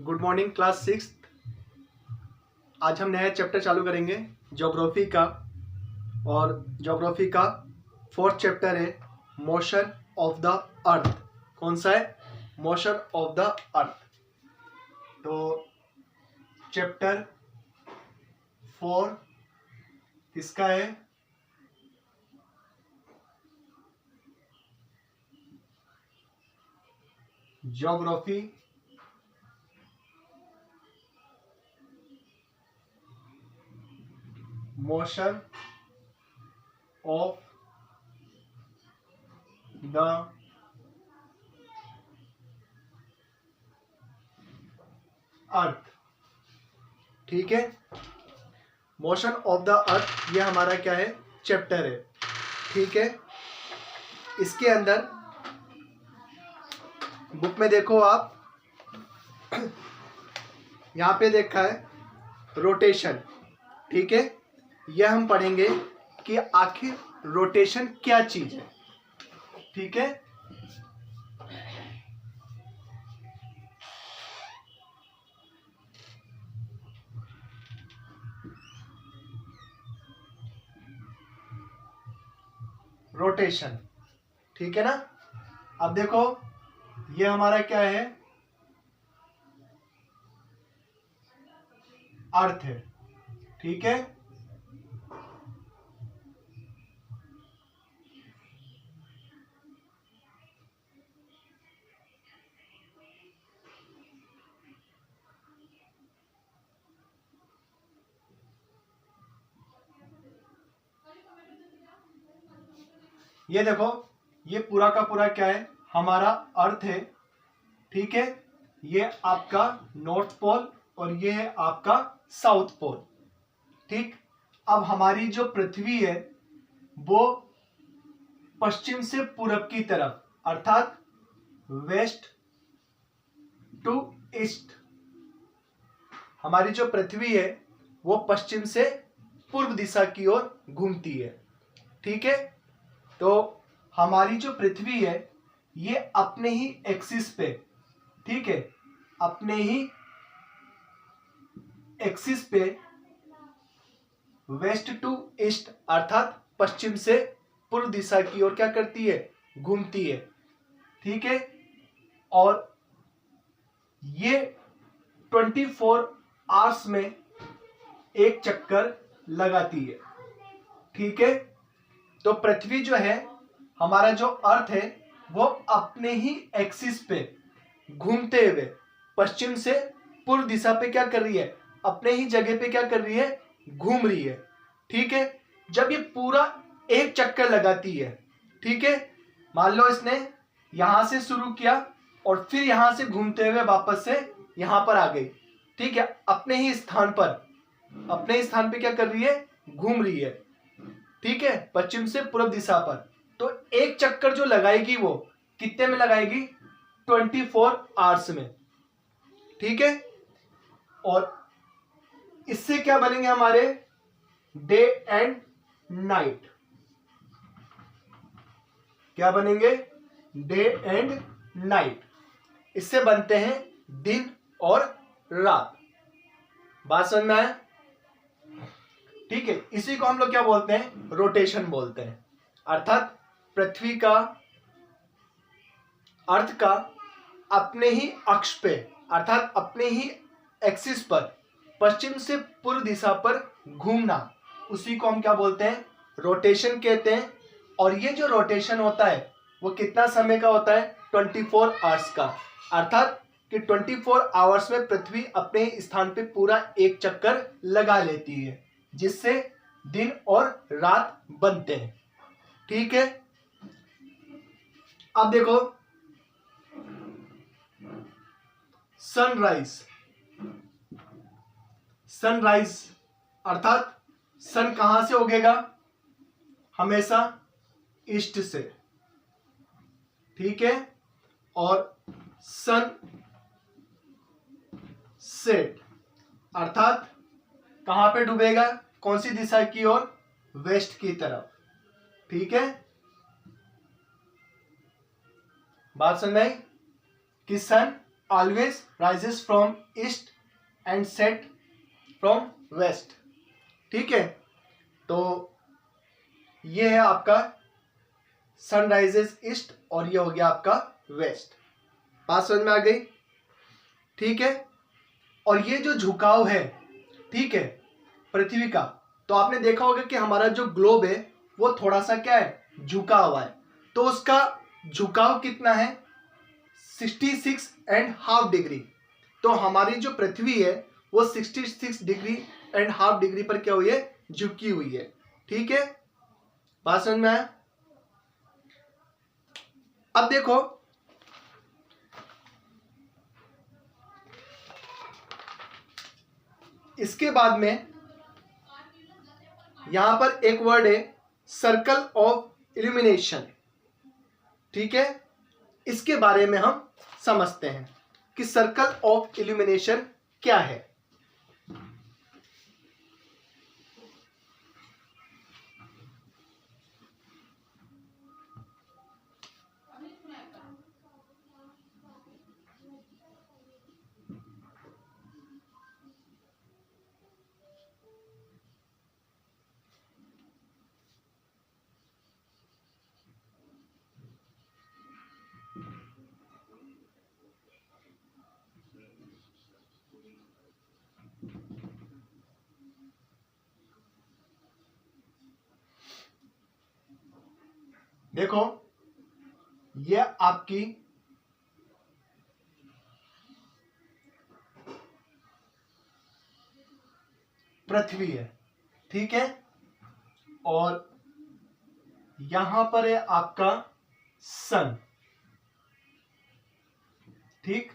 Good morning class 6। आज हम नया चैप्टर चालू करेंगे ज्योग्राफी का। और ज्योग्राफी का 4th चैप्टर है मोशन ऑफ द अर्थ। कौन सा है? Motion of the earth. तो चैप्टर 4 किसका है? Geography motion of the earth. ठीक है, मोशन ऑफ द अर्थ ये हमारा क्या है? चैप्टर है। ठीक है, इसके अंदर बुक में देखो आप, यहाँ पे देखा है रोटेशन। ठीक है, यह हम पढ़ेंगे कि आखिर रोटेशन क्या चीज है। ठीक है, रोटेशन। ठीक है ना। अब देखो ये हमारा क्या है? अर्थ है। ठीक है, ये देखो ये पूरा का पूरा क्या है? हमारा अर्थ है। ठीक है, ये आपका नॉर्थ पोल और ये है आपका साउथ पोल। ठीक, अब हमारी जो पृथ्वी है वो पश्चिम से पूरब की तरफ अर्थात वेस्ट टू ईस्ट, हमारी जो पृथ्वी है वो पश्चिम से पूर्व दिशा की ओर घूमती है। ठीक है, तो हमारी जो पृथ्वी है ये अपने ही एक्सिस पे, ठीक है, अपने ही एक्सिस पे वेस्ट टू ईस्ट अर्थात पश्चिम से पूर्व दिशा की ओर क्या करती है? घूमती है। ठीक है, और ये 24 आवर्स में एक चक्कर लगाती है। ठीक है, तो पृथ्वी जो है, हमारा जो अर्थ है वो अपने ही एक्सिस पे घूमते हुए पश्चिम से पूर्व दिशा पे क्या कर रही है? अपने ही जगह पे क्या कर रही है? घूम रही है। ठीक है, जब ये पूरा एक चक्कर लगाती है, ठीक है, मान लो इसने यहां से शुरू किया और फिर यहां से घूमते हुए वापस से यहां पर आ गई। ठीक है, अपने ही स्थान पे क्या कर रही है? घूम रही है। ठीक है, पश्चिम से पूर्व दिशा पर। तो एक चक्कर जो लगाएगी वो कितने में लगाएगी? 24 आवर्स में। ठीक है, और इससे क्या बनेंगे हमारे? Day and night. क्या बनेंगे? Day and night. इससे बनते हैं दिन और रात। बात समझ में आया? ठीक है, इसी को हम लोग क्या बोलते हैं? रोटेशन बोलते हैं। अर्थात पृथ्वी का अर्थ का अपने ही अक्ष पे अर्थात अपने ही एक्सिस पर पश्चिम से पूर्व दिशा पर घूमना, उसी को हम क्या बोलते हैं? रोटेशन कहते हैं। और ये जो रोटेशन होता है वो कितना समय का होता है? 24 आवर्स का। अर्थात कि 24 आवर्स में पृथ्वी अपने ही स्थान पे पूरा एक चक्कर लगा लेती है, जिससे दिन और रात बनते हैं। ठीक है, अब देखो सनराइज अर्थात सन कहां से उगेगा? हमेशा ईस्ट से। ठीक है, और सन सेट अर्थात कहां पे डूबेगा? कौन सी दिशा की ओर? वेस्ट की तरफ। ठीक है, बात समझ में आई कि sun always rises from east and set from west. ठीक है, तो ये है आपका सन राइजेस ईस्ट और ये हो गया आपका वेस्ट। बात समझ में आ गई? ठीक है, और ये जो झुकाव है, ठीक है, पृथ्वी का, तो आपने देखा होगा कि हमारा जो ग्लोब है वो थोड़ा सा क्या है, झुका हुआ है। तो उसका झुकाव कितना है, 66.5 डिग्री। तो हमारी जो पृथ्वी है वो 66.5 डिग्री पर क्या हुई है, झुकी हुई है। ठीक है, बात समझ में आया? अब देखो, इसके बाद में यहां पर एक वर्ड है सर्कल ऑफ इल्यूमिनेशन। ठीक है, इसके बारे में हम समझते हैं कि सर्कल ऑफ इल्यूमिनेशन क्या है। देखो, ये आपकी पृथ्वी है, ठीक है, और यहां पर है आपका सन। ठीक,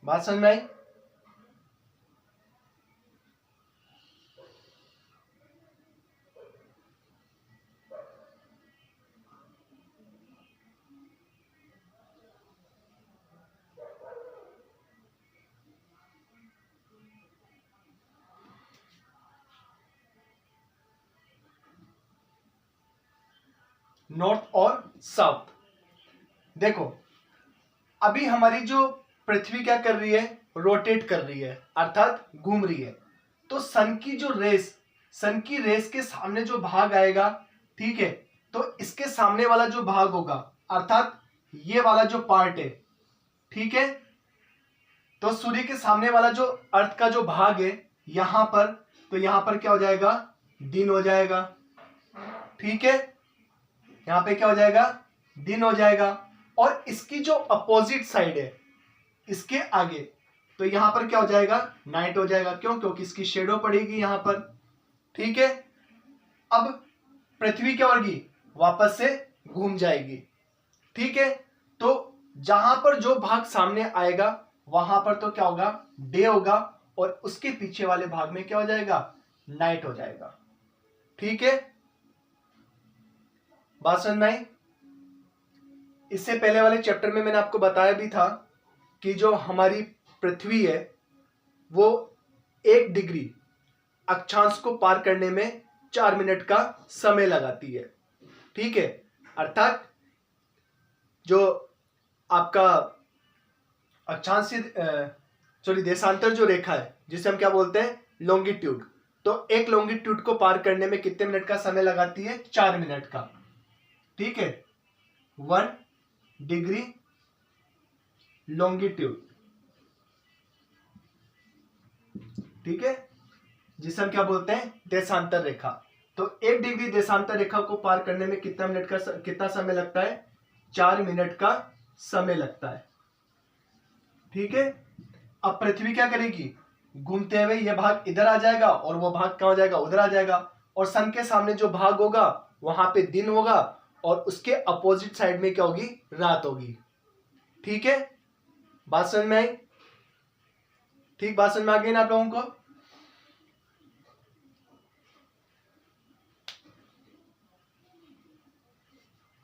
बात समझ में आई? नॉर्थ और साउथ। देखो, अभी हमारी जो पृथ्वी क्या कर रही है, रोटेट कर रही है, अर्थात घूम रही है। तो सन की जो रेस, सन की रेस के सामने जो भाग आएगा, ठीक है, तो इसके सामने वाला जो भाग होगा, अर्थात ये वाला जो पार्ट है, ठीक है, तो सूर्य के सामने वाला जो अर्थ का जो भाग है यहां पर, तो यहां पर क्या हो जाएगा, दिन हो जाएगा। ठीक है, यहां पे क्या हो जाएगा, दिन हो जाएगा। और इसकी जो अपोजिट साइड है, इसके आगे, तो यहां पर क्या हो जाएगा, नाइट हो जाएगा। क्यों? क्योंकि इसकी शेडो पड़ेगी यहां पर। ठीक है, अब पृथ्वी क्या होगी, वापस से घूम जाएगी। ठीक है, तो जहां पर जो भाग सामने आएगा वहां पर तो क्या होगा, डे होगा, और उसके पीछे वाले भाग में क्या हो जाएगा, नाइट हो जाएगा। ठीक है, बात समझ में आई? इससे पहले वाले चैप्टर में मैंने आपको बताया भी था कि जो हमारी पृथ्वी है वो 1 डिग्री अक्षांश को पार करने में 4 मिनट का समय लगाती है। ठीक है, अर्थात जो आपका अक्षांश सॉरी देशांतर जो रेखा है जिसे हम क्या बोलते हैं, लॉन्गिट्यूड, तो एक लॉन्गिट्यूड को पार करने में कितने मिनट का समय लगाती है, 4 मिनट का। ठीक है, 1 डिग्री लॉन्गिट्यूड, ठीक है, जिसे हम क्या बोलते हैं, देशांतर रेखा। तो 1 डिग्री देशांतर रेखा को पार करने में कितना समय लगता है, 4 मिनट का समय लगता है। ठीक है, अब पृथ्वी क्या करेगी, घूमते हुए यह भाग इधर आ जाएगा और वो भाग क्या हो जाएगा, उधर आ जाएगा, और सन के सामने जो भाग होगा वहां पे दिन होगा और उसके अपोजिट साइड में क्या होगी, रात होगी। ठीक है, बात समझ में आई? ठीक, बात समझ में आ गई ना आप लोगों को?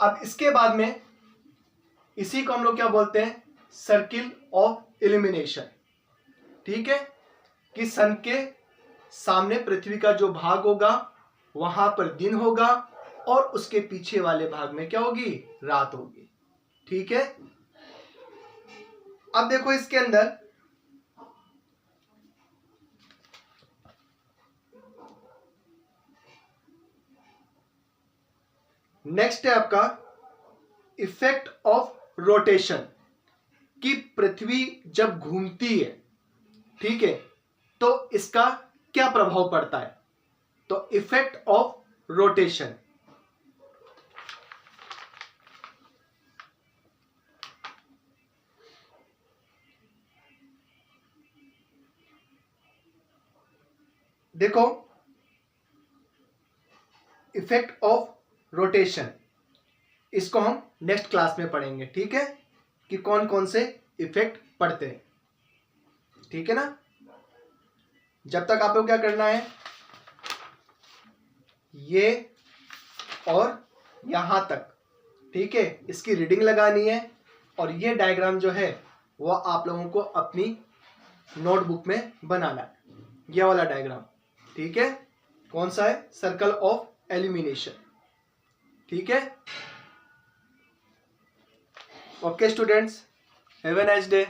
अब इसके बाद में इसी को हम लोग क्या बोलते हैं, सर्किल ऑफ इल्यूमिनेशन। ठीक है, कि सन के सामने पृथ्वी का जो भाग होगा वहां पर दिन होगा और उसके पीछे वाले भाग में क्या होगी, रात होगी। ठीक है, अब देखो इसके अंदर नेक्स्ट है आपका इफेक्ट ऑफ रोटेशन, कि पृथ्वी जब घूमती है, ठीक है, तो इसका क्या प्रभाव पड़ता है। तो इफेक्ट ऑफ रोटेशन, देखो इफेक्ट ऑफ रोटेशन इसको हम नेक्स्ट क्लास में पढ़ेंगे। ठीक है, कि कौन कौन से इफेक्ट पड़ते हैं। ठीक है ना, जब तक आपको क्या करना है, ये और यहां तक, ठीक है, इसकी रीडिंग लगानी है और ये डायग्राम जो है वो आप लोगों को अपनी नोटबुक में बनाना है, ये वाला डायग्राम। ठीक है, कौन सा है, सर्कल ऑफ एलिमिनेशन। ठीक है, okay students, have a nice day.